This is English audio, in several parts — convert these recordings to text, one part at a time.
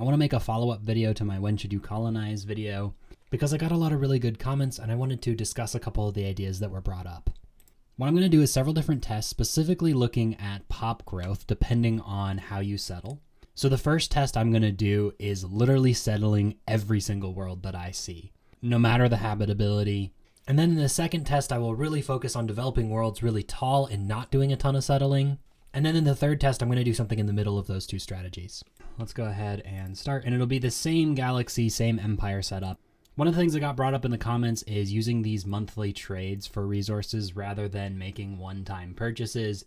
I want to make a follow-up video to my When Should You Colonize video because I got a lot of really good comments and I wanted to discuss a couple of the ideas that were brought up. What I'm going to do is several different tests, specifically looking at pop growth depending on how you settle. So the first test I'm going to do is literally settling every single world that I see, no matter the habitability. And then in the second test, I will really focus on developing worlds really tall and not doing a ton of settling. And then in the third test, I'm going to do something in the middle of those two strategies. Let's go ahead and start. And it'll be the same galaxy, same empire setup. One of the things that got brought up in the comments is using these monthly trades for resources rather than making one-time purchases,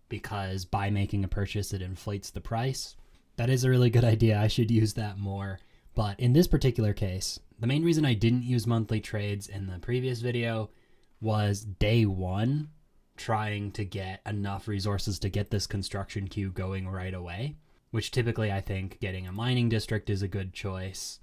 because by making a purchase, it inflates the price. That is a really good idea. I should use that more. But in this particular case, the main reason I didn't use monthly trades in the previous video was day one, trying to get enough resources to get this construction queue going right away, which typically I think getting a mining district is a good choice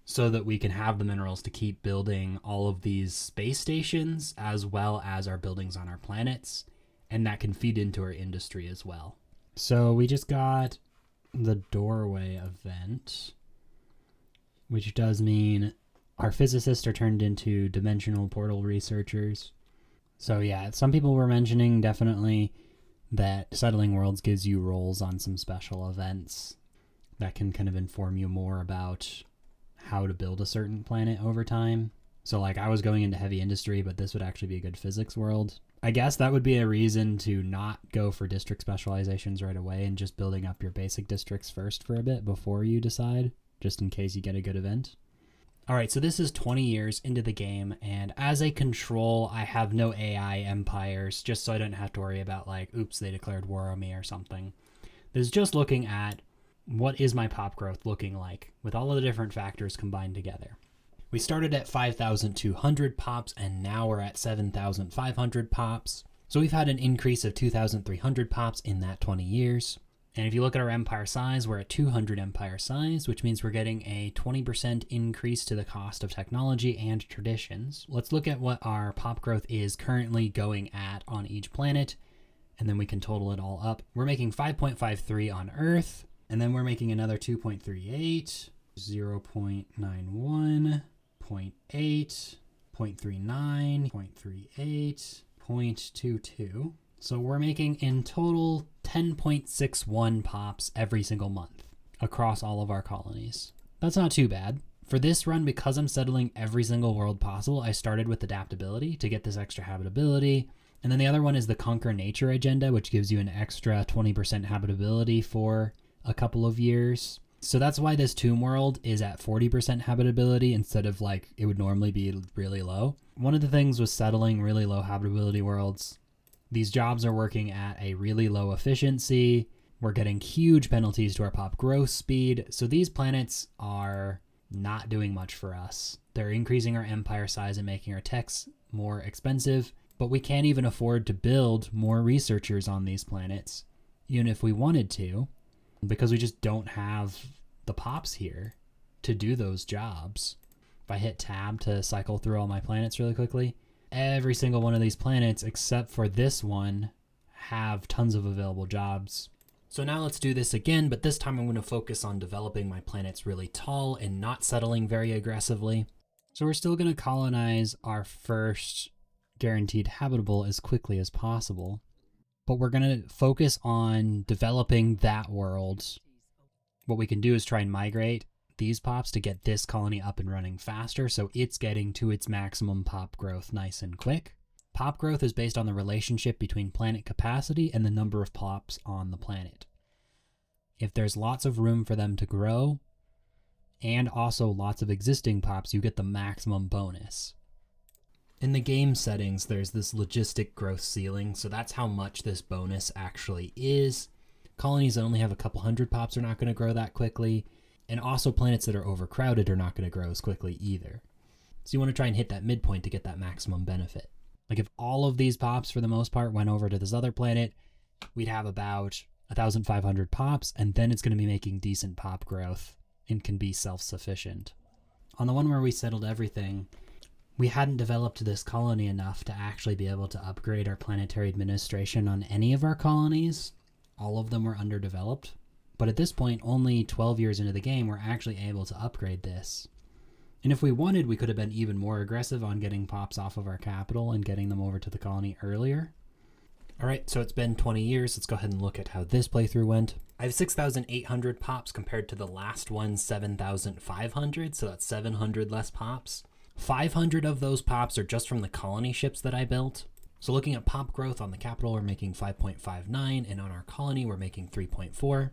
so that we can have the minerals to keep building all of these space stations as well as our buildings on our planets, and that can feed into our industry as well. So we just got the doorway event, which does mean our physicists are turned into dimensional portal researchers. So yeah, some people were mentioning definitely that settling worlds gives you roles on some special events that can kind of inform you more about how to build a certain planet over time. So like I was going into heavy industry, but this would actually be a good physics world. I guess that would be a reason to not go for district specializations right away and just building up your basic districts first for a bit before you decide, just in case you get a good event. All right, so this is 20 years into the game, and as a control, I have no AI empires, just so I don't have to worry about like, oops, they declared war on me or something. This is just looking at what is my pop growth looking like with all of the different factors combined together. We started at 5,200 pops, and now we're at 7,500 pops. So we've had an increase of 2,300 pops in that 20 years. And if you look at our empire size, we're at 200 empire size, which means we're getting a 20% increase to the cost of technology and traditions. Let's look at what our pop growth is currently going at on each planet, and then we can total it all up. We're making 5.53 on Earth, and then we're making another 2.38, 0.91, 0.8, 0.39, 0.38, 0.22. So we're making in total 10.61 pops every single month across all of our colonies. That's not too bad. For this run, because I'm settling every single world possible, I started with adaptability to get this extra habitability. And then the other one is the Conquer Nature agenda, which gives you an extra 20% habitability for a couple of years. So that's why this tomb world is at 40% habitability instead of like it would normally be really low. One of the things with settling really low habitability worlds, these jobs are working at a really low efficiency. We're getting huge penalties to our pop growth speed. So these planets are not doing much for us. They're increasing our empire size and making our techs more expensive, but we can't even afford to build more researchers on these planets, even if we wanted to, because we just don't have the pops here to do those jobs. If I hit tab to cycle through all my planets really quickly, every single one of these planets, except for this one, have tons of available jobs. So now let's do this again, but this time I'm going to focus on developing my planets really tall and not settling very aggressively. So we're still going to colonize our first guaranteed habitable as quickly as possible, but we're going to focus on developing that world. What we can do is try and migrate these pops to get this colony up and running faster, so it's getting to its maximum pop growth nice and quick. Pop growth is based on the relationship between planet capacity and the number of pops on the planet. If there's lots of room for them to grow, and also lots of existing pops, you get the maximum bonus. In the game settings, there's this logistic growth ceiling, so that's how much this bonus actually is. Colonies that only have a couple hundred pops are not going to grow that quickly. And also planets that are overcrowded are not going to grow as quickly either. So you want to try and hit that midpoint to get that maximum benefit. Like if all of these pops for the most part went over to this other planet, we'd have about 1,500 pops, and then it's going to be making decent pop growth and can be self-sufficient. On the one where we settled everything, we hadn't developed this colony enough to actually be able to upgrade our planetary administration on any of our colonies. All of them were underdeveloped. But at this point, only 12 years into the game, we're actually able to upgrade this. And if we wanted, we could have been even more aggressive on getting pops off of our capital and getting them over to the colony earlier. All right, so it's been 20 years. Let's go ahead and look at how this playthrough went. I have 6,800 pops compared to the last one, 7,500. So that's 700 less pops. 500 of those pops are just from the colony ships that I built. So looking at pop growth on the capital, we're making 5.59, and on our colony, we're making 3.4.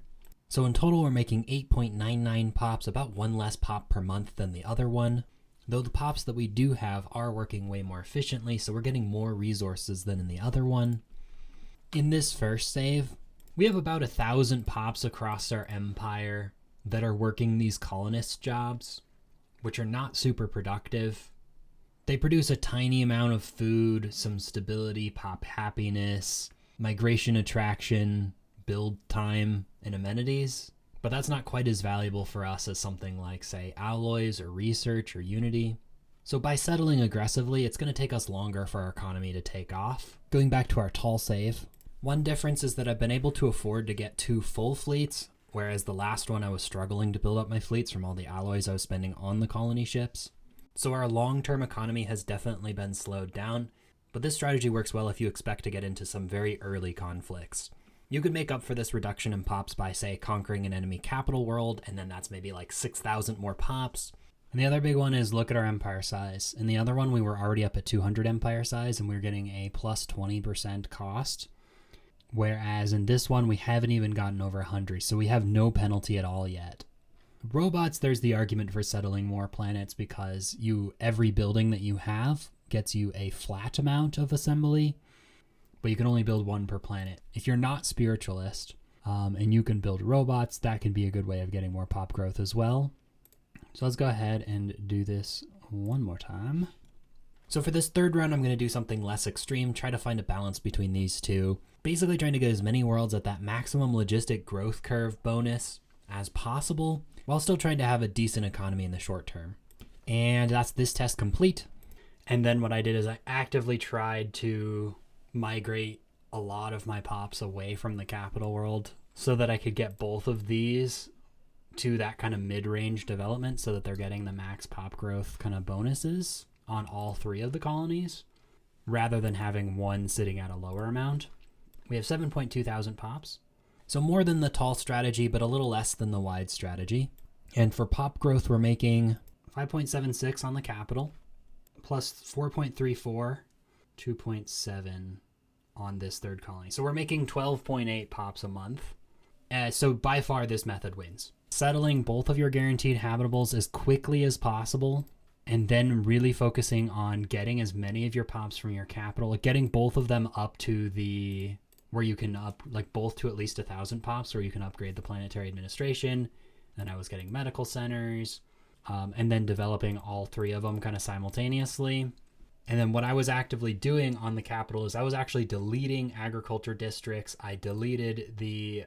So in total, we're making 8.99 pops, about one less pop per month than the other one. Though the pops that we do have are working way more efficiently, so we're getting more resources than in the other one. In this first save, we have about 1,000 pops across our empire that are working these colonist jobs, which are not super productive. They produce a tiny amount of food, some stability, pop happiness, migration attraction, build time, and amenities, but that's not quite as valuable for us as something like, say, alloys or research or unity. So by settling aggressively, it's going to take us longer for our economy to take off. Going back to our tall save, one difference is that I've been able to afford to get 2 full fleets, whereas the last one I was struggling to build up my fleets from all the alloys I was spending on the colony ships. So our long-term economy has definitely been slowed down, but this strategy works well if you expect to get into some very early conflicts. You could make up for this reduction in pops by, say, conquering an enemy capital world, and then that's maybe like 6,000 more pops. And the other big one is look at our empire size. In the other one, we were already up at 200 empire size, and we were getting a plus 20% cost. Whereas in this one, we haven't even gotten over 100, so we have no penalty at all yet. Robots, there's the argument for settling more planets because every building that you have gets you a flat amount of assembly, but you can only build 1 per planet. If you're not spiritualist and you can build robots, that can be a good way of getting more pop growth as well. So let's go ahead and do this one more time. So for this third round, I'm going to do something less extreme, try to find a balance between these two. Basically trying to get as many worlds at that maximum logistic growth curve bonus as possible, while still trying to have a decent economy in the short term. And that's this test complete. And then what I did is I actively tried to migrate a lot of my pops away from the capital world so that I could get both of these to that kind of mid-range development so that they're getting the max pop growth kind of bonuses on all 3 of the colonies, rather than having one sitting at a lower amount. We have 7.2 thousand pops. So more than the tall strategy, but a little less than the wide strategy. And for pop growth, we're making 5.76 on the capital, plus 4.34, 2.7 on this third colony. So we're making 12.8 pops a month. So by far, this method wins. Settling both of your guaranteed habitables as quickly as possible, and then really focusing on getting as many of your pops from your capital, like getting both of them up to the where you can up like both to at least 1,000 pops, where you can upgrade the planetary administration. Then I was getting medical centers, and then developing all 3 of them kind of simultaneously. And then what I was actively doing on the capital is I was actually deleting agriculture districts. I deleted the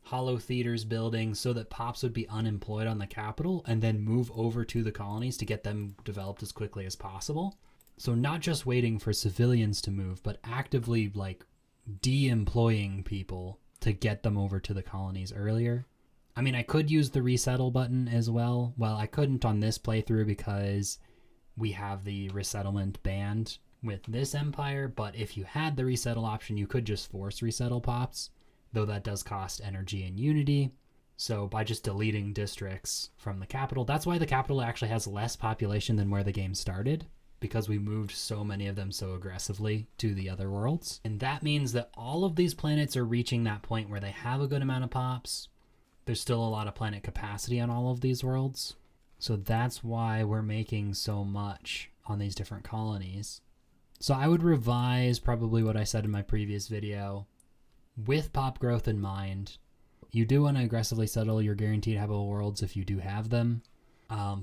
hollow theaters building so that pops would be unemployed on the capital, and then move over to the colonies to get them developed as quickly as possible. So not just waiting for civilians to move, but actively like de-employing people to get them over to the colonies earlier. I mean, I could use the resettle button as well. Well, I couldn't on this playthrough because we have the resettlement banned with this empire, but if you had the resettle option, you could just force resettle pops, though that does cost energy and unity. So by just deleting districts from the capital, that's why the capital actually has less population than where the game started, because we moved so many of them so aggressively to the other worlds. And that means that all of these planets are reaching that point where they have a good amount of pops. There's still a lot of planet capacity on all of these worlds. So that's why we're making so much on these different colonies. So I would revise probably what I said in my previous video with pop growth in mind. You do want to aggressively settle your guaranteed habitable worlds if you do have them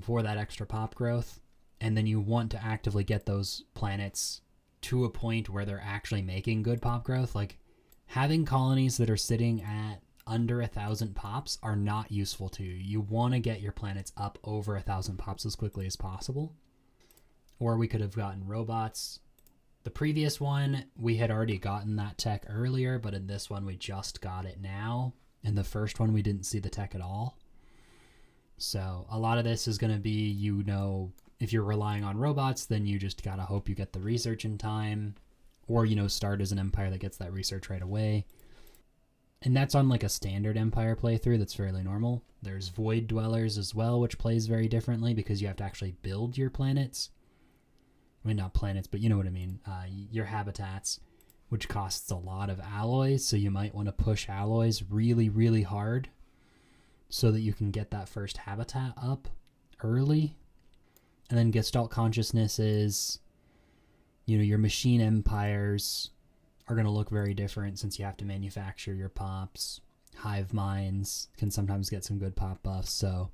for that extra pop growth. And then you want to actively get those planets to a point where they're actually making good pop growth. Like having colonies that are sitting at under 1,000 pops are not useful to you. You want to get your planets up over 1,000 pops as quickly as possible. Or we could have gotten robots. The previous one, we had already gotten that tech earlier, but in this one, we just got it now. In the first one, we didn't see the tech at all. So a lot of this is going to be, if you're relying on robots, then you just got to hope you get the research in time, or, start as an empire that gets that research right away. And that's on like a standard empire playthrough that's fairly normal. There's void dwellers as well, which plays very differently because you have to actually build your planets. I mean, not planets, but you know what I mean. Your habitats, which costs a lot of alloys. So you might want to push alloys really, really hard so that you can get that first habitat up early. And then Gestalt consciousness is, your machine empires are going to look very different since you have to manufacture your pops. Hive minds can sometimes get some good pop buffs. So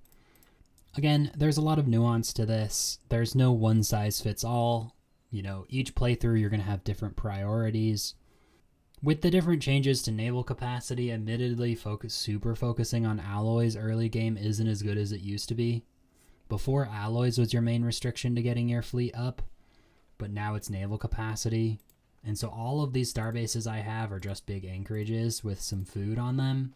again, there's a lot of nuance to this. There's no one size fits all. Each playthrough you're going to have different priorities. With the different changes to naval capacity, admittedly focusing on alloys early game isn't as good as it used to be. Before, alloys was your main restriction to getting your fleet up, but now it's naval capacity. And so all of these star bases I have are just big anchorages with some food on them.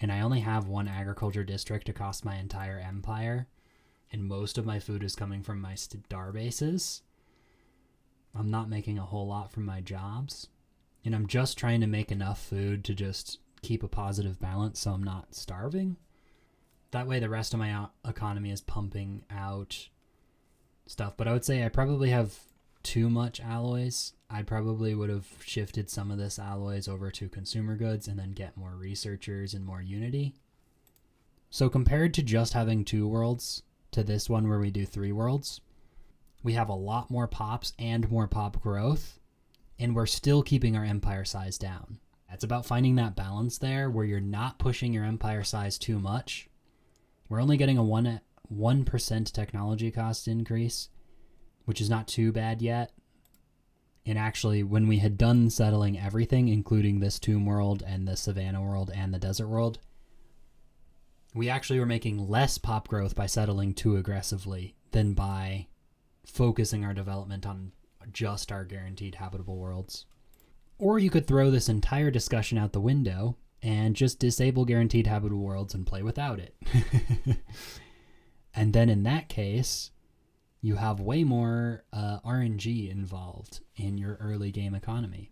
And I only have one agriculture district across my entire empire. And most of my food is coming from my star bases. I'm not making a whole lot from my jobs. And I'm just trying to make enough food to just keep a positive balance so I'm not starving. That way the rest of my economy is pumping out stuff. But I would say I probably have too much alloys. I probably would have shifted some of this alloys over to consumer goods and then get more researchers and more unity. So compared to just having 2 worlds to this one where we do 3 worlds, we have a lot more pops and more pop growth, and we're still keeping our empire size down. It's about finding that balance there where you're not pushing your empire size too much. We're only getting a 1% technology cost increase, which is not too bad yet. And actually, when we had done settling everything, including this tomb world and the savannah world and the desert world, we actually were making less pop growth by settling too aggressively than by focusing our development on just our guaranteed habitable worlds. Or you could throw this entire discussion out the window and just disable guaranteed habitable worlds and play without it. And then in that case, you have way more RNG involved in your early game economy.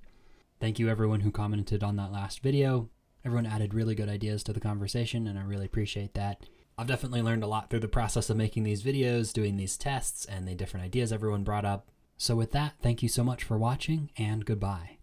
Thank you everyone who commented on that last video. Everyone added really good ideas to the conversation, and I really appreciate that. I've definitely learned a lot through the process of making these videos, doing these tests, and the different ideas everyone brought up. So with that, thank you so much for watching, and goodbye.